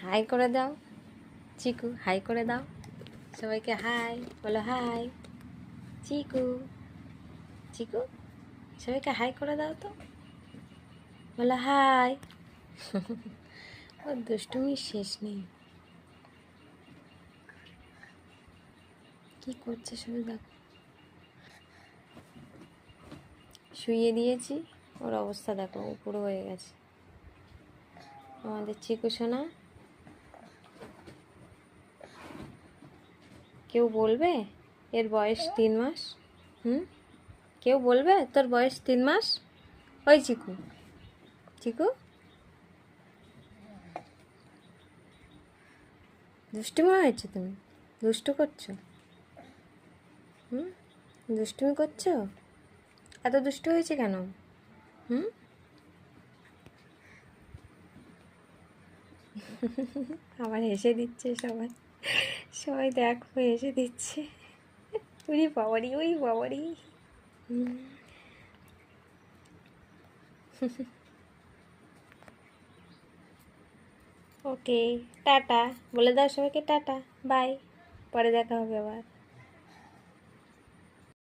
High করে দাও চিকু, high করে দাও সবাইকে। হাই বলো, হাই চিকু। চিকু সবাইকে হাই করে দাও তো, বলো হাই। ওর দুষ্টুমির শেষ নেই, কি করছে শুধু দেখো। শুইয়ে দিয়েছি, ওর অবস্থা দেখো উপরে হয়ে গেছে আমাদের চিকু সোনা। কেউ বলবে এর বয়স 3 মাস? কেউ বলবে তোর বয়স 3 মাস? ওই চিকু, চিকু দুষ্টুমি হয়েছে, তুমি দুষ্টু করছো। দুষ্টুমি করছো, এত দুষ্টু হয়েছে কেন? আবার হেসে দিচ্ছে সবাই, সবাই দেখো হেসে দিচ্ছে। ওই বাবারি, ওই বাবারি। ওকে টাটা বলে দাও সবাইকে, টাটা বাই, পরে দেখা হবে আবার।